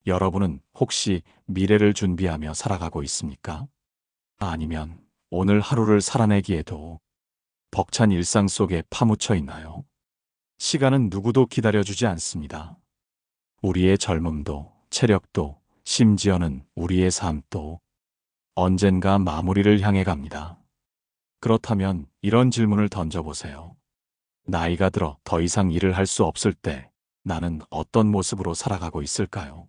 여러분은 혹시 미래를 준비하며 살아가고 있습니까? 아니면 오늘 하루를 살아내기에도 벅찬 일상 속에 파묻혀 있나요? 시간은 누구도 기다려주지 않습니다. 우리의 젊음도, 체력도, 심지어는 우리의 삶도 언젠가 마무리를 향해 갑니다. 그렇다면 이런 질문을 던져보세요. 나이가 들어 더 이상 일을 할 수 없을 때 나는 어떤 모습으로 살아가고 있을까요?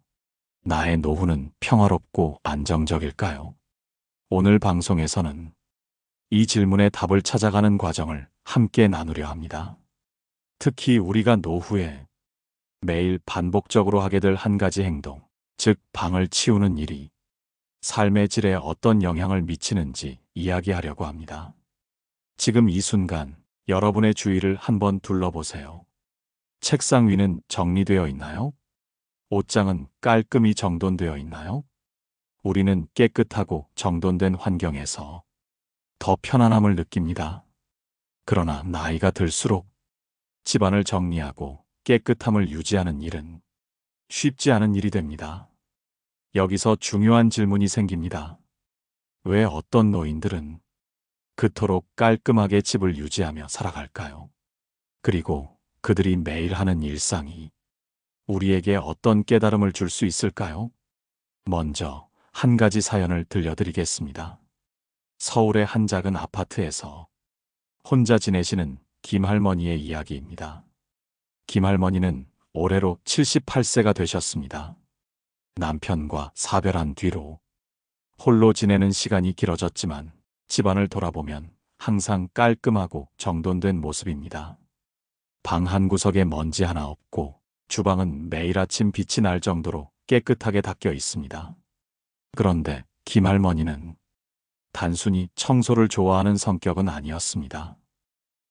나의 노후는 평화롭고 안정적일까요? 오늘 방송에서는 이 질문에 답을 찾아가는 과정을 함께 나누려 합니다. 특히 우리가 노후에 매일 반복적으로 하게 될 한 가지 행동, 즉 방을 치우는 일이 삶의 질에 어떤 영향을 미치는지 이야기하려고 합니다. 지금 이 순간 여러분의 주위를 한번 둘러보세요. 책상 위는 정리되어 있나요? 옷장은 깔끔히 정돈되어 있나요? 우리는 깨끗하고 정돈된 환경에서 더 편안함을 느낍니다. 그러나 나이가 들수록 집안을 정리하고 깨끗함을 유지하는 일은 쉽지 않은 일이 됩니다. 여기서 중요한 질문이 생깁니다. 왜 어떤 노인들은 그토록 깔끔하게 집을 유지하며 살아갈까요? 그리고 그들이 매일 하는 일상이 우리에게 어떤 깨달음을 줄 수 있을까요? 먼저 한 가지 사연을 들려드리겠습니다. 서울의 한 작은 아파트에서 혼자 지내시는 김할머니의 이야기입니다. 김할머니는 올해로 78세가 되셨습니다. 남편과 사별한 뒤로 홀로 지내는 시간이 길어졌지만 집안을 돌아보면 항상 깔끔하고 정돈된 모습입니다. 방 한 구석에 먼지 하나 없고 주방은 매일 아침 빛이 날 정도로 깨끗하게 닦여 있습니다. 그런데 김할머니는 단순히 청소를 좋아하는 성격은 아니었습니다.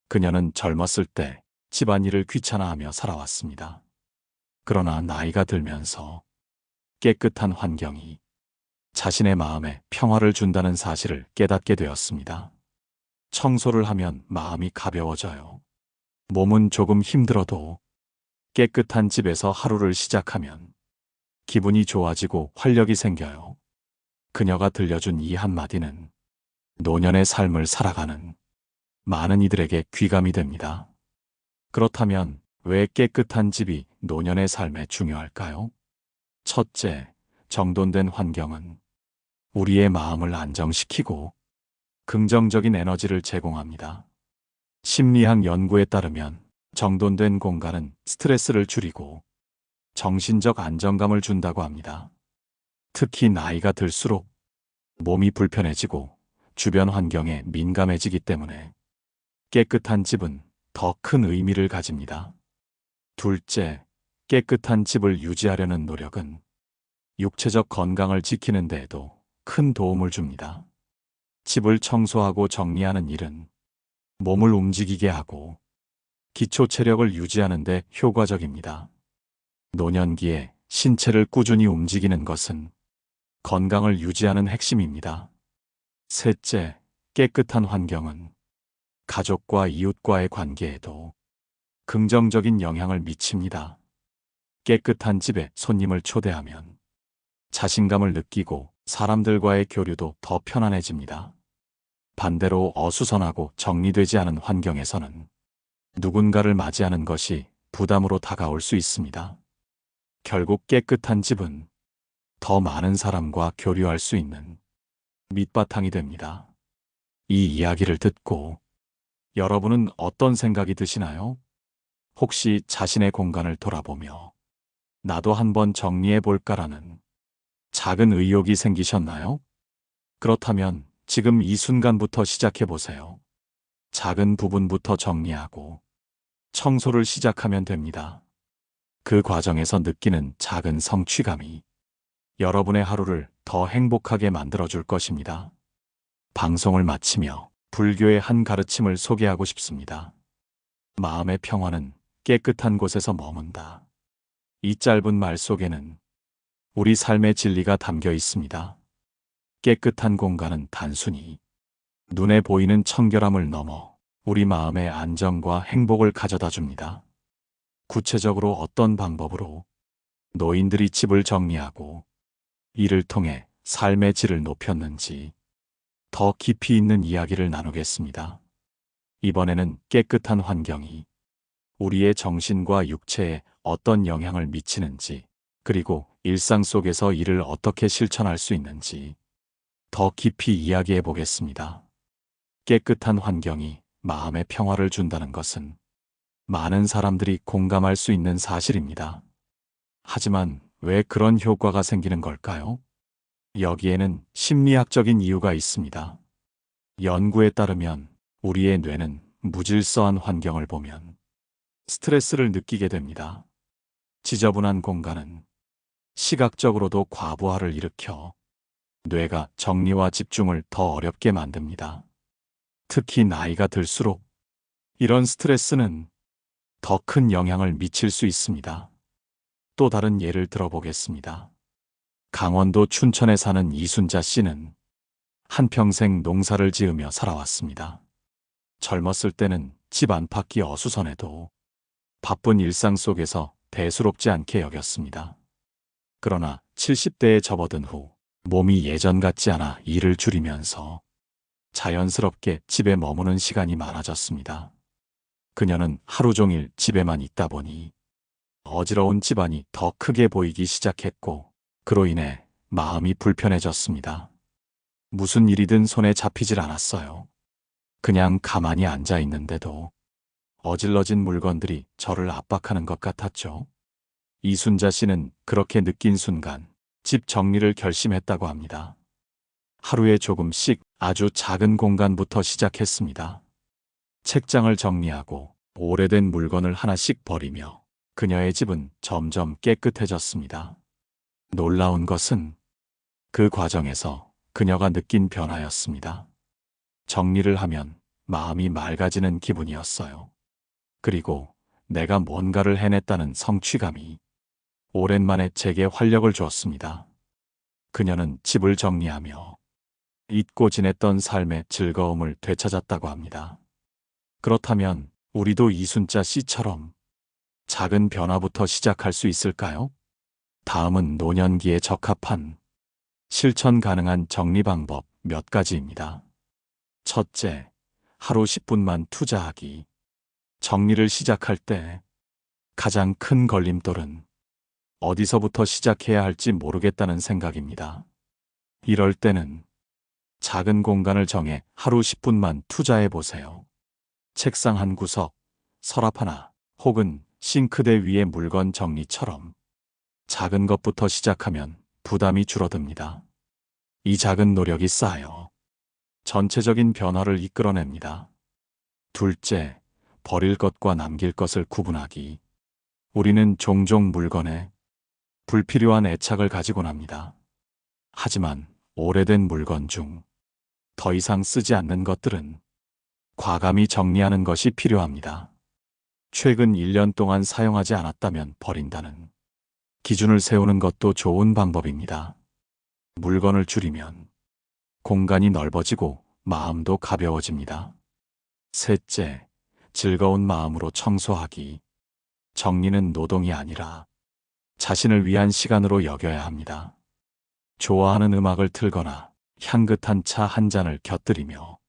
그녀는 젊었을 때 집안일을 귀찮아하며 살아왔습니다. 그러나 나이가 들면서 깨끗한 환경이 자신의 마음에 평화를 준다는 사실을 깨닫게 되었습니다. 청소를 하면 마음이 가벼워져요. 몸은 조금 힘들어도 깨끗한 집에서 하루를 시작하면 기분이 좋아지고 활력이 생겨요. 그녀가 들려준 이 한마디는 노년의 삶을 살아가는 많은 이들에게 귀감이 됩니다. 그렇다면 왜 깨끗한 집이 노년의 삶에 중요할까요? 첫째, 정돈된 환경은 우리의 마음을 안정시키고 긍정적인 에너지를 제공합니다. 심리학 연구에 따르면 정돈된 공간은 스트레스를 줄이고 정신적 안정감을 준다고 합니다. 특히 나이가 들수록 몸이 불편해지고 주변 환경에 민감해지기 때문에 깨끗한 집은 더 큰 의미를 가집니다. 둘째, 깨끗한 집을 유지하려는 노력은 육체적 건강을 지키는 데에도 큰 도움을 줍니다. 집을 청소하고 정리하는 일은 몸을 움직이게 하고 기초 체력을 유지하는 데 효과적입니다. 노년기에 신체를 꾸준히 움직이는 것은 건강을 유지하는 핵심입니다. 셋째, 깨끗한 환경은 가족과 이웃과의 관계에도 긍정적인 영향을 미칩니다. 깨끗한 집에 손님을 초대하면 자신감을 느끼고 사람들과의 교류도 더 편안해집니다. 반대로 어수선하고 정리되지 않은 환경에서는 누군가를 맞이하는 것이 부담으로 다가올 수 있습니다. 결국 깨끗한 집은 더 많은 사람과 교류할 수 있는 밑바탕이 됩니다. 이 이야기를 듣고 여러분은 어떤 생각이 드시나요? 혹시 자신의 공간을 돌아보며 나도 한번 정리해 볼까라는 작은 의욕이 생기셨나요? 그렇다면 지금 이 순간부터 시작해 보세요. 작은 부분부터 정리하고 청소를 시작하면 됩니다. 그 과정에서 느끼는 작은 성취감이 여러분의 하루를 더 행복하게 만들어줄 것입니다. 방송을 마치며 불교의 한 가르침을 소개하고 싶습니다. 마음의 평화는 깨끗한 곳에서 머문다. 이 짧은 말 속에는 우리 삶의 진리가 담겨 있습니다. 깨끗한 공간은 단순히 눈에 보이는 청결함을 넘어 우리 마음의 안정과 행복을 가져다 줍니다. 구체적으로 어떤 방법으로 노인들이 집을 정리하고 이를 통해 삶의 질을 높였는지 더 깊이 있는 이야기를 나누겠습니다. 이번에는 깨끗한 환경이 우리의 정신과 육체에 어떤 영향을 미치는지, 그리고 일상 속에서 이를 어떻게 실천할 수 있는지 더 깊이 이야기해 보겠습니다. 깨끗한 환경이 마음의 평화를 준다는 것은 많은 사람들이 공감할 수 있는 사실입니다. 하지만 왜 그런 효과가 생기는 걸까요? 여기에는 심리학적인 이유가 있습니다. 연구에 따르면 우리의 뇌는 무질서한 환경을 보면 스트레스를 느끼게 됩니다. 지저분한 공간은 시각적으로도 과부하를 일으켜 뇌가 정리와 집중을 더 어렵게 만듭니다. 특히 나이가 들수록 이런 스트레스는 더 큰 영향을 미칠 수 있습니다. 또 다른 예를 들어보겠습니다. 강원도 춘천에 사는 이순자 씨는 한평생 농사를 지으며 살아왔습니다. 젊었을 때는 집 안팎이 어수선해도 바쁜 일상 속에서 대수롭지 않게 여겼습니다. 그러나 70대에 접어든 후 몸이 예전 같지 않아 일을 줄이면서 자연스럽게 집에 머무는 시간이 많아졌습니다. 그녀는 하루 종일 집에만 있다 보니 어지러운 집안이 더 크게 보이기 시작했고, 그로 인해 마음이 불편해졌습니다. 무슨 일이든 손에 잡히질 않았어요. 그냥 가만히 앉아 있는데도 어질러진 물건들이 저를 압박하는 것 같았죠. 이순자 씨는 그렇게 느낀 순간 집 정리를 결심했다고 합니다. 하루에 조금씩 아주 작은 공간부터 시작했습니다. 책장을 정리하고 오래된 물건을 하나씩 버리며 그녀의 집은 점점 깨끗해졌습니다. 놀라운 것은 그 과정에서 그녀가 느낀 변화였습니다. 정리를 하면 마음이 맑아지는 기분이었어요. 그리고 내가 뭔가를 해냈다는 성취감이 오랜만에 제게 활력을 주었습니다. 그녀는 집을 정리하며 잊고 지냈던 삶의 즐거움을 되찾았다고 합니다. 그렇다면 우리도 이순자 씨처럼 작은 변화부터 시작할 수 있을까요? 다음은 노년기에 적합한 실천 가능한 정리 방법 몇 가지입니다. 첫째, 하루 10분만 투자하기. 정리를 시작할 때 가장 큰 걸림돌은 어디서부터 시작해야 할지 모르겠다는 생각입니다. 이럴 때는 작은 공간을 정해 하루 10분만 투자해 보세요. 책상 한 구석, 서랍 하나, 혹은 싱크대 위의 물건 정리처럼 작은 것부터 시작하면 부담이 줄어듭니다. 이 작은 노력이 쌓여 전체적인 변화를 이끌어냅니다. 둘째, 버릴 것과 남길 것을 구분하기. 우리는 종종 물건에 불필요한 애착을 가지곤 합니다. 하지만 오래된 물건 중 더 이상 쓰지 않는 것들은 과감히 정리하는 것이 필요합니다. 최근 1년 동안 사용하지 않았다면 버린다는 기준을 세우는 것도 좋은 방법입니다. 물건을 줄이면 공간이 넓어지고 마음도 가벼워집니다. 셋째, 즐거운 마음으로 청소하기. 정리는 노동이 아니라 자신을 위한 시간으로 여겨야 합니다. 좋아하는 음악을 틀거나 향긋한 차 한 잔을 곁들이며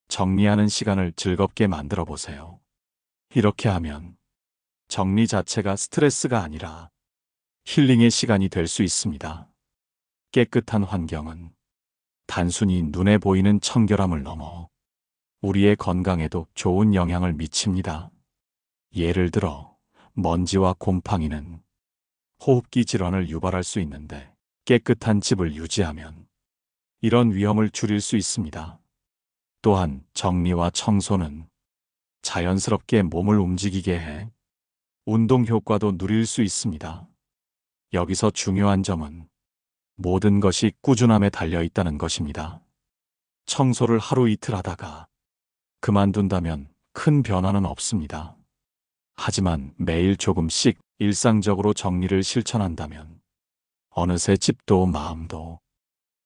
정리하는 시간을 즐겁게 만들어 보세요. 이렇게 하면 정리 자체가 스트레스가 아니라 힐링의 시간이 될 수 있습니다. 깨끗한 환경은 단순히 눈에 보이는 청결함을 넘어 우리의 건강에도 좋은 영향을 미칩니다. 예를 들어 먼지와 곰팡이는 호흡기 질환을 유발할 수 있는데, 깨끗한 집을 유지하면 이런 위험을 줄일 수 있습니다. 또한 정리와 청소는 자연스럽게 몸을 움직이게 해 운동 효과도 누릴 수 있습니다. 여기서 중요한 점은 모든 것이 꾸준함에 달려 있다는 것입니다. 청소를 하루 이틀 하다가 그만둔다면 큰 변화는 없습니다. 하지만 매일 조금씩 일상적으로 정리를 실천한다면 어느새 집도 마음도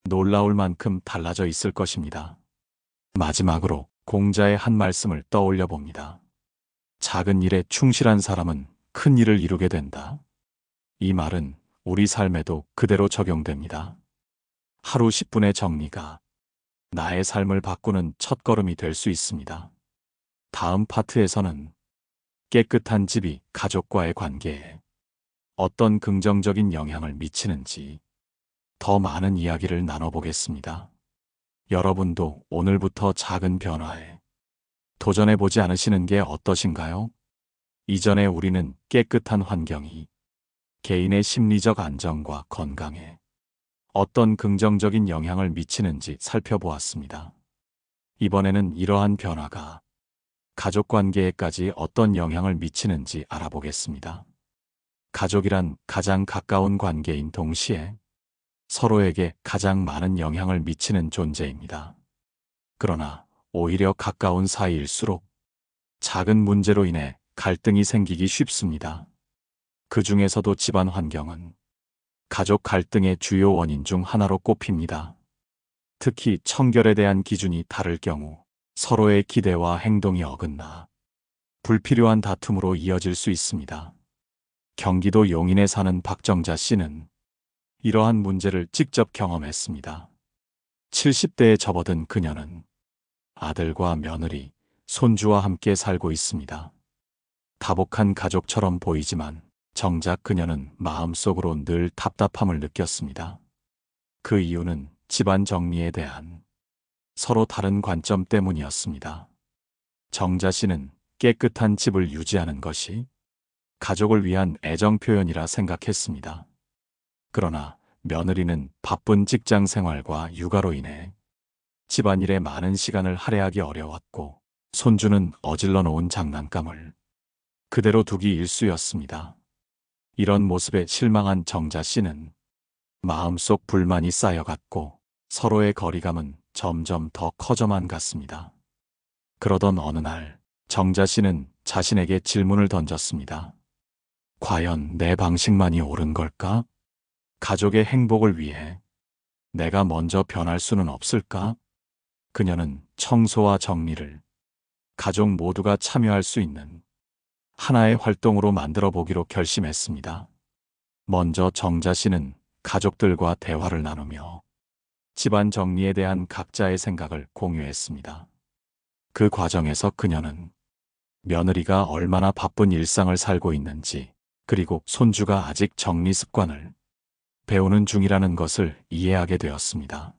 놀라울 만큼 달라져 있을 것입니다. 마지막으로 공자의 한 말씀을 떠올려 봅니다. 작은 일에 충실한 사람은 큰 일을 이루게 된다. 이 말은 우리 삶에도 그대로 적용됩니다. 하루 10분의 정리가 나의 삶을 바꾸는 첫걸음이 될 수 있습니다. 다음 파트에서는 깨끗한 집이 가족과의 관계에 어떤 긍정적인 영향을 미치는지 더 많은 이야기를 나눠보겠습니다. 여러분도 오늘부터 작은 변화에 도전해보지 않으시는 게 어떠신가요? 이전에 우리는 깨끗한 환경이 개인의 심리적 안정과 건강에 어떤 긍정적인 영향을 미치는지 살펴보았습니다. 이번에는 이러한 변화가 가족 관계에까지 어떤 영향을 미치는지 알아보겠습니다. 가족이란 가장 가까운 관계인 동시에 서로에게 가장 많은 영향을 미치는 존재입니다. 그러나 오히려 가까운 사이일수록 작은 문제로 인해 갈등이 생기기 쉽습니다. 그 중에서도 집안 환경은 가족 갈등의 주요 원인 중 하나로 꼽힙니다. 특히 청결에 대한 기준이 다를 경우 서로의 기대와 행동이 어긋나 불필요한 다툼으로 이어질 수 있습니다. 경기도 용인에 사는 박정자 씨는 이러한 문제를 직접 경험했습니다. 70대에 접어든 그녀는 아들과 며느리, 손주와 함께 살고 있습니다. 다복한 가족처럼 보이지만 정작 그녀는 마음속으로 늘 답답함을 느꼈습니다. 그 이유는 집안 정리에 대한 서로 다른 관점 때문이었습니다. 정자 씨는 깨끗한 집을 유지하는 것이 가족을 위한 애정 표현이라 생각했습니다. 그러나 며느리는 바쁜 직장 생활과 육아로 인해 집안일에 많은 시간을 할애하기 어려웠고, 손주는 어질러 놓은 장난감을 그대로 두기 일쑤였습니다. 이런 모습에 실망한 정자 씨는 마음속 불만이 쌓여갔고 서로의 거리감은 점점 더 커져만 갔습니다. 그러던 어느 날 정자 씨는 자신에게 질문을 던졌습니다. 과연 내 방식만이 옳은 걸까? 가족의 행복을 위해 내가 먼저 변할 수는 없을까? 그녀는 청소와 정리를 가족 모두가 참여할 수 있는 하나의 활동으로 만들어 보기로 결심했습니다. 먼저 정자 씨는 가족들과 대화를 나누며 집안 정리에 대한 각자의 생각을 공유했습니다. 그 과정에서 그녀는 며느리가 얼마나 바쁜 일상을 살고 있는지, 그리고 손주가 아직 정리 습관을 배우는 중이라는 것을 이해하게 되었습니다.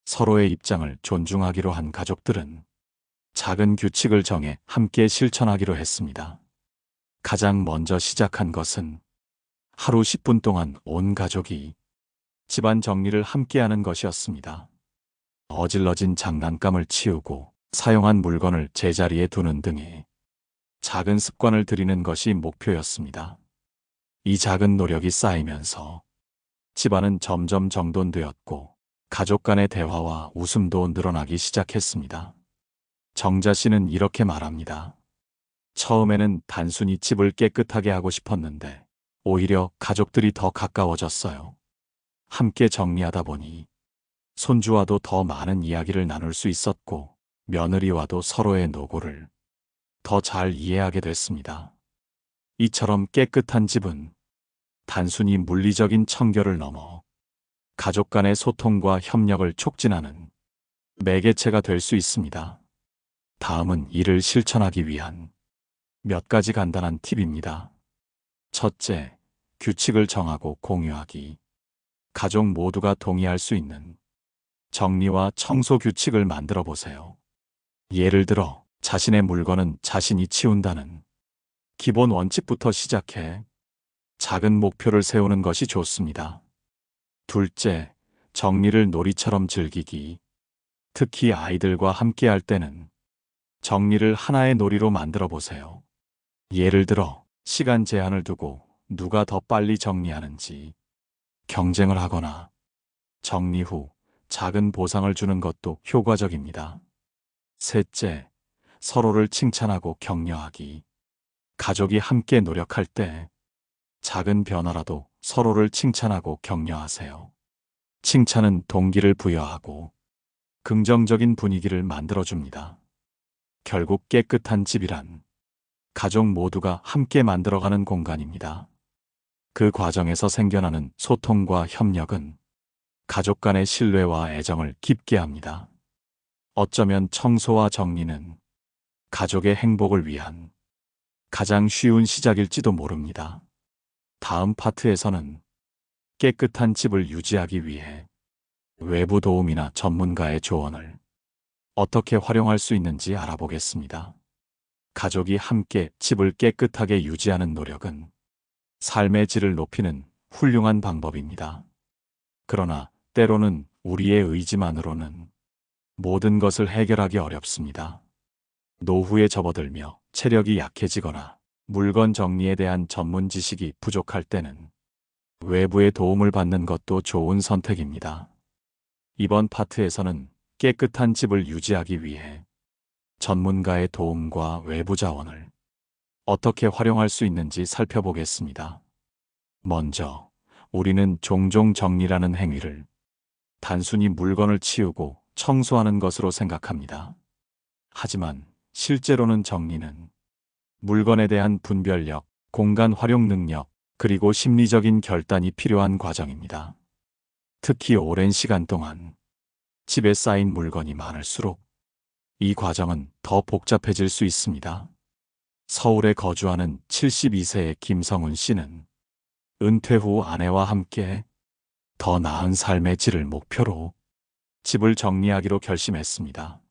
서로의 입장을 존중하기로 한 가족들은 작은 규칙을 정해 함께 실천하기로 했습니다. 가장 먼저 시작한 것은 하루 10분 동안 온 가족이 집안 정리를 함께하는 것이었습니다. 어질러진 장난감을 치우고 사용한 물건을 제자리에 두는 등의 작은 습관을 들이는 것이 목표였습니다. 이 작은 노력이 쌓이면서 집안은 점점 정돈되었고 가족 간의 대화와 웃음도 늘어나기 시작했습니다. 정자 씨는 이렇게 말합니다. 처음에는 단순히 집을 깨끗하게 하고 싶었는데 오히려 가족들이 더 가까워졌어요. 함께 정리하다 보니 손주와도 더 많은 이야기를 나눌 수 있었고 며느리와도 서로의 노고를 더 잘 이해하게 됐습니다. 이처럼 깨끗한 집은 단순히 물리적인 청결을 넘어 가족 간의 소통과 협력을 촉진하는 매개체가 될 수 있습니다. 다음은 이를 실천하기 위한 몇 가지 간단한 팁입니다. 첫째, 규칙을 정하고 공유하기. 가족 모두가 동의할 수 있는 정리와 청소 규칙을 만들어 보세요. 예를 들어, 자신의 물건은 자신이 치운다는 기본 원칙부터 시작해 작은 목표를 세우는 것이 좋습니다. 둘째, 정리를 놀이처럼 즐기기. 특히 아이들과 함께 할 때는 정리를 하나의 놀이로 만들어 보세요. 예를 들어, 시간 제한을 두고 누가 더 빨리 정리하는지 경쟁을 하거나 정리 후 작은 보상을 주는 것도 효과적입니다. 셋째, 서로를 칭찬하고 격려하기. 가족이 함께 노력할 때 작은 변화라도 서로를 칭찬하고 격려하세요. 칭찬은 동기를 부여하고 긍정적인 분위기를 만들어줍니다. 결국 깨끗한 집이란 가족 모두가 함께 만들어가는 공간입니다. 그 과정에서 생겨나는 소통과 협력은 가족 간의 신뢰와 애정을 깊게 합니다. 어쩌면 청소와 정리는 가족의 행복을 위한 가장 쉬운 시작일지도 모릅니다. 다음 파트에서는 깨끗한 집을 유지하기 위해 외부 도움이나 전문가의 조언을 어떻게 활용할 수 있는지 알아보겠습니다. 가족이 함께 집을 깨끗하게 유지하는 노력은 삶의 질을 높이는 훌륭한 방법입니다. 그러나 때로는 우리의 의지만으로는 모든 것을 해결하기 어렵습니다. 노후에 접어들며 체력이 약해지거나 물건 정리에 대한 전문 지식이 부족할 때는 외부의 도움을 받는 것도 좋은 선택입니다. 이번 파트에서는 깨끗한 집을 유지하기 위해 전문가의 도움과 외부 자원을 어떻게 활용할 수 있는지 살펴보겠습니다. 먼저, 우리는 종종 정리라는 행위를 단순히 물건을 치우고 청소하는 것으로 생각합니다. 하지만 실제로는 정리는 물건에 대한 분별력, 공간 활용 능력, 그리고 심리적인 결단이 필요한 과정입니다. 특히 오랜 시간 동안 집에 쌓인 물건이 많을수록 이 과정은 더 복잡해질 수 있습니다. 서울에 거주하는 72세의 김성훈 씨는 은퇴 후 아내와 함께 더 나은 삶의 질을 목표로 집을 정리하기로 결심했습니다.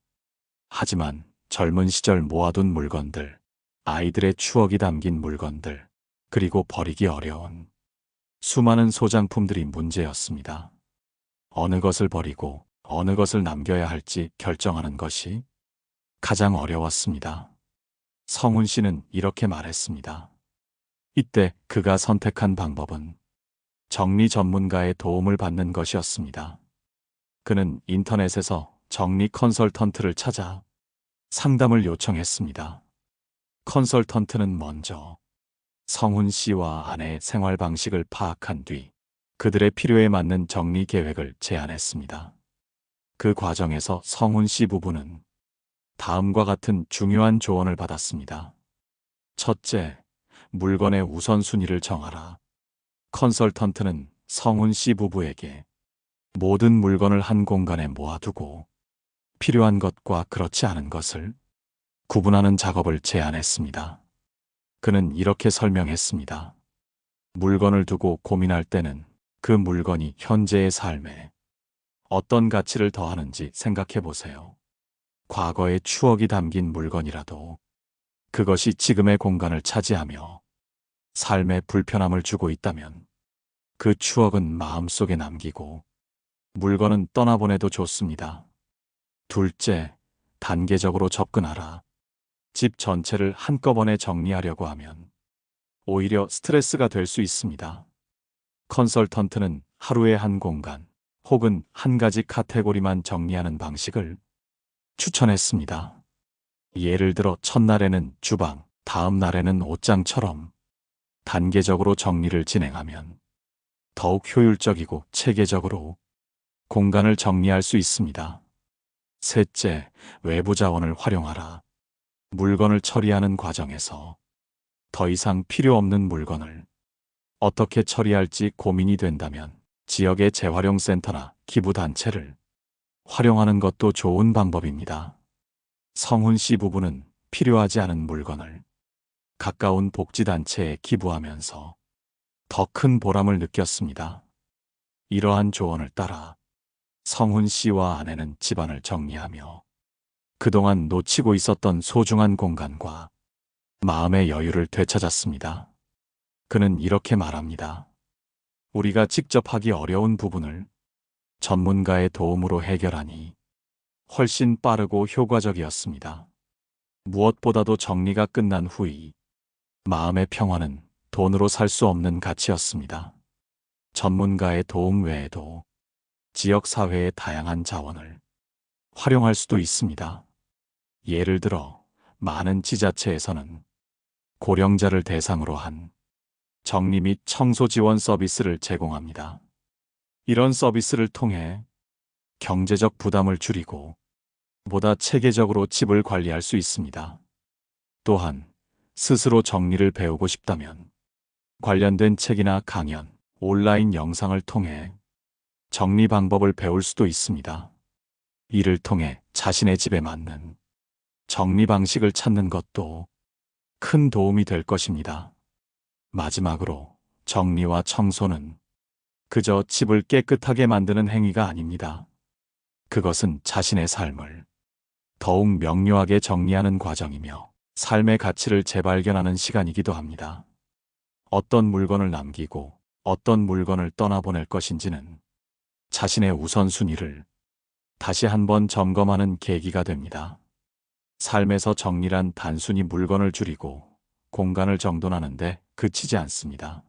하지만 젊은 시절 모아둔 물건들, 아이들의 추억이 담긴 물건들, 그리고 버리기 어려운 수많은 소장품들이 문제였습니다. 어느 것을 버리고 어느 것을 남겨야 할지 결정하는 것이 가장 어려웠습니다. 성훈 씨는 이렇게 말했습니다. 이때 그가 선택한 방법은 정리 전문가의 도움을 받는 것이었습니다. 그는 인터넷에서 정리 컨설턴트를 찾아 상담을 요청했습니다. 컨설턴트는 먼저 성훈 씨와 아내의 생활 방식을 파악한 뒤 그들의 필요에 맞는 정리 계획을 제안했습니다. 그 과정에서 성훈 씨 부부는 다음과 같은 중요한 조언을 받았습니다. 첫째, 물건의 우선순위를 정하라. 컨설턴트는 성훈 씨 부부에게 모든 물건을 한 공간에 모아두고 필요한 것과 그렇지 않은 것을 구분하는 작업을 제안했습니다. 그는 이렇게 설명했습니다. 물건을 두고 고민할 때는 그 물건이 현재의 삶에 어떤 가치를 더하는지 생각해 보세요. 과거의 추억이 담긴 물건이라도 그것이 지금의 공간을 차지하며 삶에 불편함을 주고 있다면 그 추억은 마음속에 남기고 물건은 떠나보내도 좋습니다. 둘째, 단계적으로 접근하라. 집 전체를 한꺼번에 정리하려고 하면 오히려 스트레스가 될 수 있습니다. 컨설턴트는 하루에 한 공간 혹은 한 가지 카테고리만 정리하는 방식을 추천했습니다. 예를 들어 첫날에는 주방, 다음 날에는 옷장처럼 단계적으로 정리를 진행하면 더욱 효율적이고 체계적으로 공간을 정리할 수 있습니다. 셋째, 외부 자원을 활용하라. 물건을 처리하는 과정에서 더 이상 필요 없는 물건을 어떻게 처리할지 고민이 된다면 지역의 재활용센터나 기부단체를 활용하는 것도 좋은 방법입니다. 성훈 씨 부부는 필요하지 않은 물건을 가까운 복지단체에 기부하면서 더 큰 보람을 느꼈습니다. 이러한 조언을 따라 성훈 씨와 아내는 집안을 정리하며 그동안 놓치고 있었던 소중한 공간과 마음의 여유를 되찾았습니다. 그는 이렇게 말합니다. 우리가 직접 하기 어려운 부분을 전문가의 도움으로 해결하니 훨씬 빠르고 효과적이었습니다. 무엇보다도 정리가 끝난 후의 마음의 평화는 돈으로 살 수 없는 가치였습니다. 전문가의 도움 외에도 지역사회의 다양한 자원을 활용할 수도 있습니다. 예를 들어 많은 지자체에서는 고령자를 대상으로 한 정리 및 청소 지원 서비스를 제공합니다. 이런 서비스를 통해 경제적 부담을 줄이고 보다 체계적으로 집을 관리할 수 있습니다. 또한 스스로 정리를 배우고 싶다면 관련된 책이나 강연, 온라인 영상을 통해 정리 방법을 배울 수도 있습니다. 이를 통해 자신의 집에 맞는 정리 방식을 찾는 것도 큰 도움이 될 것입니다. 마지막으로 정리와 청소는 그저 집을 깨끗하게 만드는 행위가 아닙니다. 그것은 자신의 삶을 더욱 명료하게 정리하는 과정이며 삶의 가치를 재발견하는 시간이기도 합니다. 어떤 물건을 남기고 어떤 물건을 떠나보낼 것인지는 자신의 우선순위를 다시 한번 점검하는 계기가 됩니다. 삶에서 정리란 단순히 물건을 줄이고 공간을 정돈하는데 그치지 않습니다.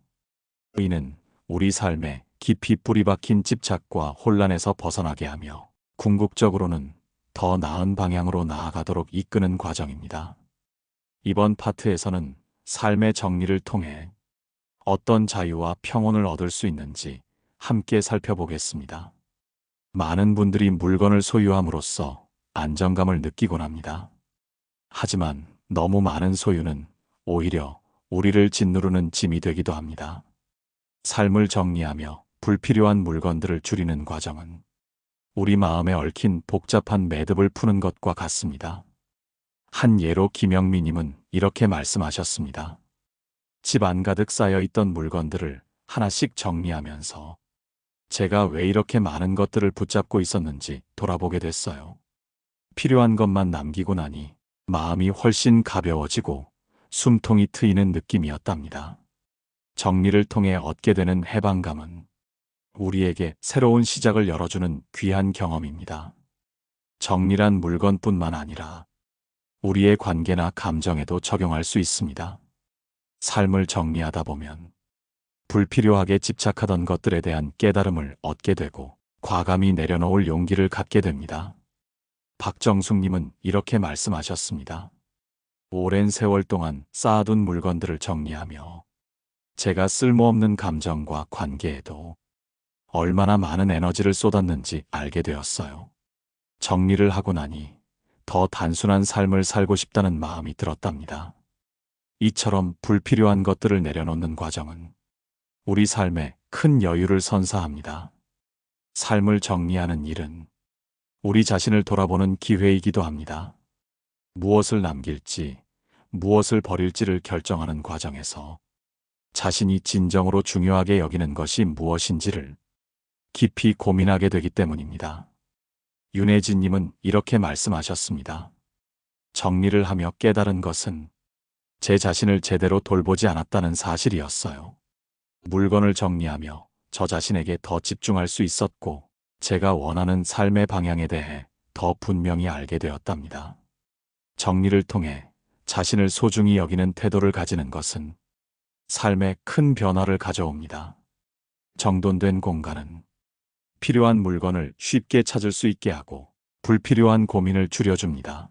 이는 우리 삶에 깊이 뿌리박힌 집착과 혼란에서 벗어나게 하며 궁극적으로는 더 나은 방향으로 나아가도록 이끄는 과정입니다. 이번 파트에서는 삶의 정리를 통해 어떤 자유와 평온을 얻을 수 있는지 함께 살펴보겠습니다. 많은 분들이 물건을 소유함으로써 안정감을 느끼곤 합니다. 하지만 너무 많은 소유는 오히려 우리를 짓누르는 짐이 되기도 합니다. 삶을 정리하며 불필요한 물건들을 줄이는 과정은 우리 마음에 얽힌 복잡한 매듭을 푸는 것과 같습니다. 한 예로 김영미님은 이렇게 말씀하셨습니다. 집 안가득 쌓여 있던 물건들을 하나씩 정리하면서 제가 왜 이렇게 많은 것들을 붙잡고 있었는지 돌아보게 됐어요. 필요한 것만 남기고 나니 마음이 훨씬 가벼워지고 숨통이 트이는 느낌이었답니다. 정리를 통해 얻게 되는 해방감은 우리에게 새로운 시작을 열어주는 귀한 경험입니다. 정리란 물건뿐만 아니라 우리의 관계나 감정에도 적용할 수 있습니다. 삶을 정리하다 보면 불필요하게 집착하던 것들에 대한 깨달음을 얻게 되고 과감히 내려놓을 용기를 갖게 됩니다. 박정숙님은 이렇게 말씀하셨습니다. 오랜 세월 동안 쌓아둔 물건들을 정리하며 제가 쓸모없는 감정과 관계에도 얼마나 많은 에너지를 쏟았는지 알게 되었어요. 정리를 하고 나니 더 단순한 삶을 살고 싶다는 마음이 들었답니다. 이처럼 불필요한 것들을 내려놓는 과정은 우리 삶에 큰 여유를 선사합니다. 삶을 정리하는 일은 우리 자신을 돌아보는 기회이기도 합니다. 무엇을 남길지, 무엇을 버릴지를 결정하는 과정에서 자신이 진정으로 중요하게 여기는 것이 무엇인지를 깊이 고민하게 되기 때문입니다. 윤혜진님은 이렇게 말씀하셨습니다. 정리를 하며 깨달은 것은 제 자신을 제대로 돌보지 않았다는 사실이었어요. 물건을 정리하며 저 자신에게 더 집중할 수 있었고 제가 원하는 삶의 방향에 대해 더 분명히 알게 되었답니다. 정리를 통해 자신을 소중히 여기는 태도를 가지는 것은 삶에 큰 변화를 가져옵니다. 정돈된 공간은 필요한 물건을 쉽게 찾을 수 있게 하고 불필요한 고민을 줄여줍니다.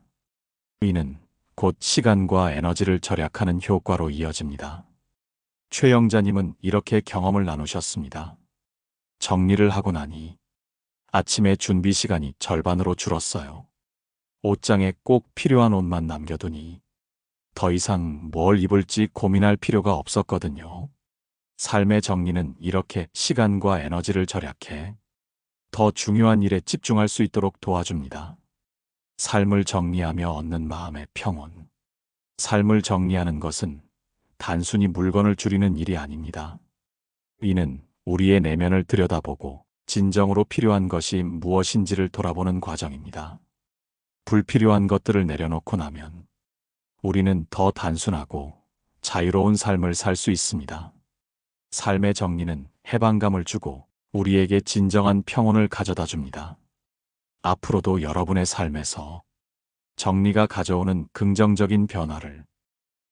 이는 곧 시간과 에너지를 절약하는 효과로 이어집니다. 최영자님은 이렇게 경험을 나누셨습니다. 정리를 하고 나니 아침에 준비 시간이 절반으로 줄었어요. 옷장에 꼭 필요한 옷만 남겨두니 더 이상 뭘 입을지 고민할 필요가 없었거든요. 삶의 정리는 이렇게 시간과 에너지를 절약해 더 중요한 일에 집중할 수 있도록 도와줍니다. 삶을 정리하며 얻는 마음의 평온. 삶을 정리하는 것은 단순히 물건을 줄이는 일이 아닙니다. 이는 우리의 내면을 들여다보고 진정으로 필요한 것이 무엇인지를 돌아보는 과정입니다. 불필요한 것들을 내려놓고 나면 우리는 더 단순하고 자유로운 삶을 살 수 있습니다. 삶의 정리는 해방감을 주고 우리에게 진정한 평온을 가져다 줍니다. 앞으로도 여러분의 삶에서 정리가 가져오는 긍정적인 변화를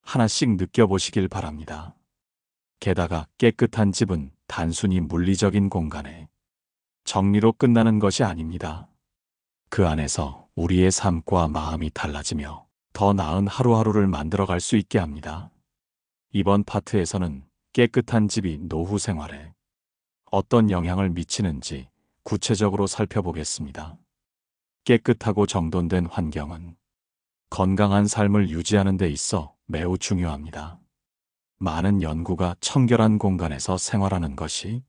하나씩 느껴보시길 바랍니다. 게다가 깨끗한 집은 단순히 물리적인 공간에 정리로 끝나는 것이 아닙니다. 그 안에서 우리의 삶과 마음이 달라지며 더 나은 하루하루를 만들어갈 수 있게 합니다. 이번 파트에서는 깨끗한 집이 노후 생활에 어떤 영향을 미치는지 구체적으로 살펴보겠습니다. 깨끗하고 정돈된 환경은 건강한 삶을 유지하는 데 있어 매우 중요합니다. 많은 연구가 청결한 공간에서 생활하는 것이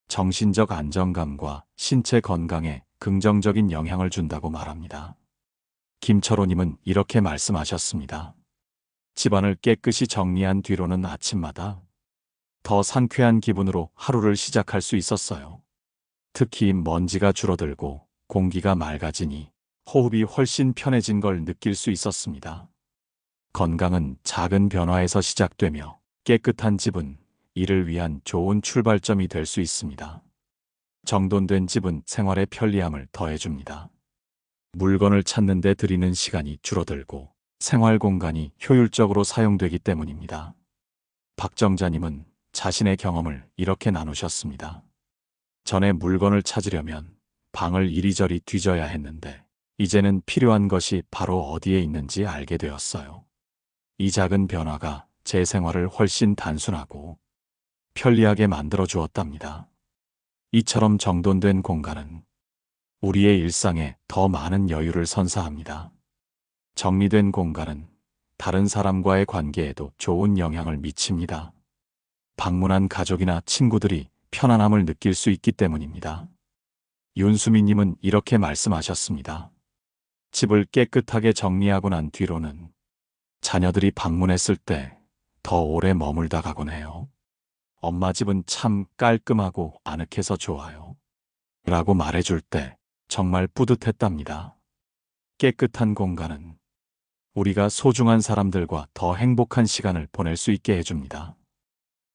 정신적 안정감과 신체 건강에 긍정적인 영향을 준다고 말합니다. 김철호님은 이렇게 말씀하셨습니다. 집안을 깨끗이 정리한 뒤로는 아침마다 더 상쾌한 기분으로 하루를 시작할 수 있었어요. 특히 먼지가 줄어들고 공기가 맑아지니 호흡이 훨씬 편해진 걸 느낄 수 있었습니다. 건강은 작은 변화에서 시작되며 깨끗한 집은 이를 위한 좋은 출발점이 될 수 있습니다. 정돈된 집은 생활의 편리함을 더해줍니다. 물건을 찾는 데 들이는 시간이 줄어들고 생활 공간이 효율적으로 사용되기 때문입니다. 박정자님은 자신의 경험을 이렇게 나누셨습니다. 전에 물건을 찾으려면 방을 이리저리 뒤져야 했는데 이제는 필요한 것이 바로 어디에 있는지 알게 되었어요. 이 작은 변화가 제 생활을 훨씬 단순하고 편리하게 만들어 주었답니다. 이처럼 정돈된 공간은 우리의 일상에 더 많은 여유를 선사합니다. 정리된 공간은 다른 사람과의 관계에도 좋은 영향을 미칩니다. 방문한 가족이나 친구들이 편안함을 느낄 수 있기 때문입니다. 윤수미님은 이렇게 말씀하셨습니다. 집을 깨끗하게 정리하고 난 뒤로는 자녀들이 방문했을 때 더 오래 머물다 가곤 해요. 엄마 집은 참 깔끔하고 아늑해서 좋아요. 라고 말해줄 때 정말 뿌듯했답니다. 깨끗한 공간은 우리가 소중한 사람들과 더 행복한 시간을 보낼 수 있게 해줍니다.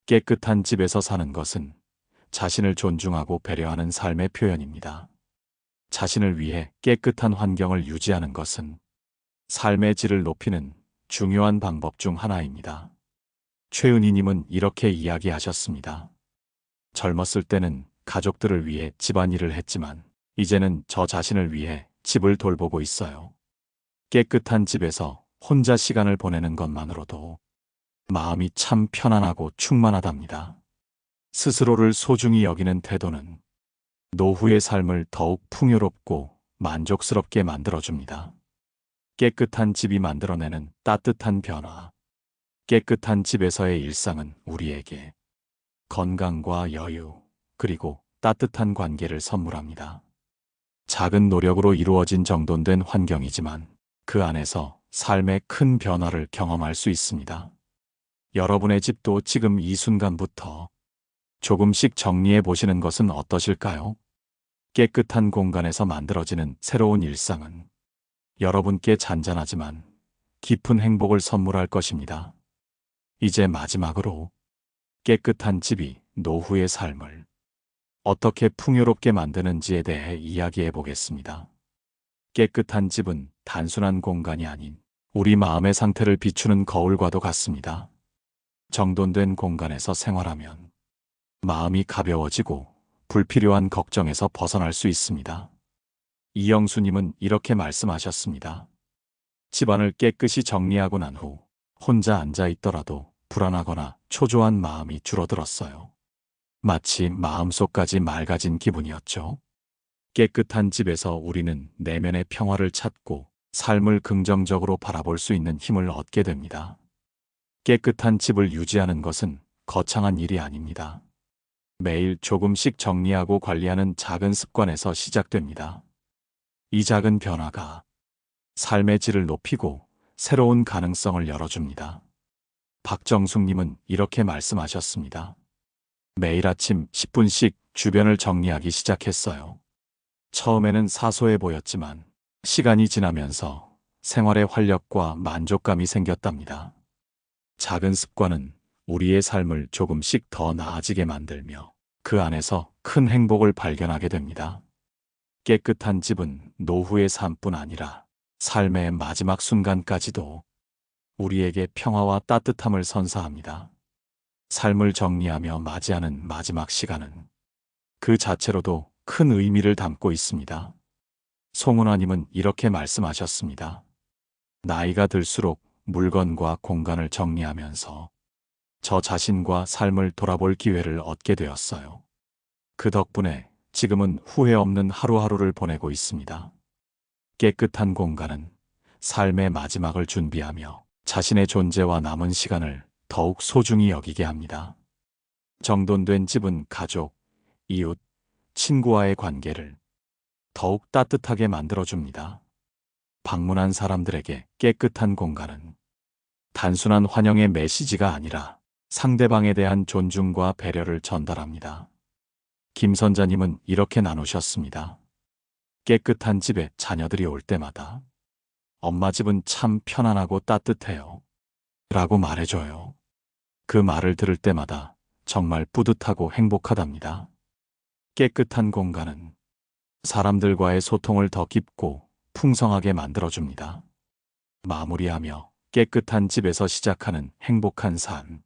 깨끗한 집에서 사는 것은 자신을 존중하고 배려하는 삶의 표현입니다. 자신을 위해 깨끗한 환경을 유지하는 것은 삶의 질을 높이는 중요한 방법 중 하나입니다. 최은희님은 이렇게 이야기하셨습니다. 젊었을 때는 가족들을 위해 집안일을 했지만 이제는 저 자신을 위해 집을 돌보고 있어요. 깨끗한 집에서 혼자 시간을 보내는 것만으로도 마음이 참 편안하고 충만하답니다. 스스로를 소중히 여기는 태도는 노후의 삶을 더욱 풍요롭고 만족스럽게 만들어줍니다. 깨끗한 집이 만들어내는 따뜻한 변화. 깨끗한 집에서의 일상은 우리에게 건강과 여유, 그리고 따뜻한 관계를 선물합니다. 작은 노력으로 이루어진 정돈된 환경이지만 그 안에서 삶의 큰 변화를 경험할 수 있습니다. 여러분의 집도 지금 이 순간부터 조금씩 정리해 보시는 것은 어떠실까요? 깨끗한 공간에서 만들어지는 새로운 일상은 여러분께 잔잔하지만 깊은 행복을 선물할 것입니다. 이제 마지막으로 깨끗한 집이 노후의 삶을 어떻게 풍요롭게 만드는지에 대해 이야기해 보겠습니다. 깨끗한 집은 단순한 공간이 아닌 우리 마음의 상태를 비추는 거울과도 같습니다. 정돈된 공간에서 생활하면 마음이 가벼워지고 불필요한 걱정에서 벗어날 수 있습니다. 이영수님은 이렇게 말씀하셨습니다. 집안을 깨끗이 정리하고 난 후 혼자 앉아 있더라도 불안하거나 초조한 마음이 줄어들었어요. 마치 마음속까지 맑아진 기분이었죠. 깨끗한 집에서 우리는 내면의 평화를 찾고 삶을 긍정적으로 바라볼 수 있는 힘을 얻게 됩니다. 깨끗한 집을 유지하는 것은 거창한 일이 아닙니다. 매일 조금씩 정리하고 관리하는 작은 습관에서 시작됩니다. 이 작은 변화가 삶의 질을 높이고 새로운 가능성을 열어줍니다. 박정숙님은 이렇게 말씀하셨습니다. 매일 아침 10분씩 주변을 정리하기 시작했어요. 처음에는 사소해 보였지만 시간이 지나면서 생활의 활력과 만족감이 생겼답니다. 작은 습관은 우리의 삶을 조금씩 더 나아지게 만들며 그 안에서 큰 행복을 발견하게 됩니다. 깨끗한 집은 노후의 삶뿐 아니라 삶의 마지막 순간까지도 우리에게 평화와 따뜻함을 선사합니다. 삶을 정리하며 맞이하는 마지막 시간은 그 자체로도 큰 의미를 담고 있습니다. 송은화님은 이렇게 말씀하셨습니다. 나이가 들수록 물건과 공간을 정리하면서 저 자신과 삶을 돌아볼 기회를 얻게 되었어요. 그 덕분에 지금은 후회 없는 하루하루를 보내고 있습니다. 깨끗한 공간은 삶의 마지막을 준비하며 자신의 존재와 남은 시간을 더욱 소중히 여기게 합니다. 정돈된 집은 가족, 이웃, 친구와의 관계를 더욱 따뜻하게 만들어줍니다. 방문한 사람들에게 깨끗한 공간은 단순한 환영의 메시지가 아니라 상대방에 대한 존중과 배려를 전달합니다. 김 선자님은 이렇게 나누셨습니다. 깨끗한 집에 자녀들이 올 때마다 엄마 집은 참 편안하고 따뜻해요. 라고 말해줘요. 그 말을 들을 때마다 정말 뿌듯하고 행복하답니다. 깨끗한 공간은 사람들과의 소통을 더 깊고 풍성하게 만들어줍니다. 마무리하며 깨끗한 집에서 시작하는 행복한 삶.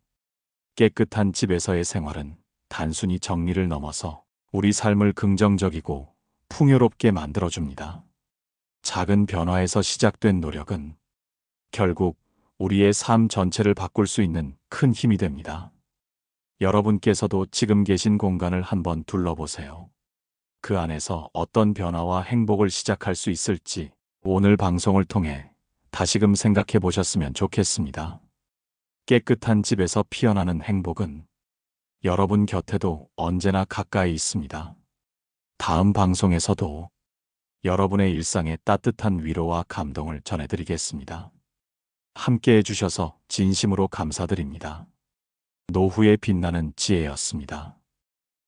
깨끗한 집에서의 생활은 단순히 정리를 넘어서 우리 삶을 긍정적이고 풍요롭게 만들어줍니다. 작은 변화에서 시작된 노력은 결국 우리의 삶 전체를 바꿀 수 있는 큰 힘이 됩니다. 여러분께서도 지금 계신 공간을 한번 둘러보세요. 그 안에서 어떤 변화와 행복을 시작할 수 있을지 오늘 방송을 통해 다시금 생각해 보셨으면 좋겠습니다. 깨끗한 집에서 피어나는 행복은 여러분 곁에도 언제나 가까이 있습니다. 다음 방송에서도 여러분의 일상에 따뜻한 위로와 감동을 전해드리겠습니다. 함께 해주셔서 진심으로 감사드립니다. 노후에 빛나는 지혜였습니다.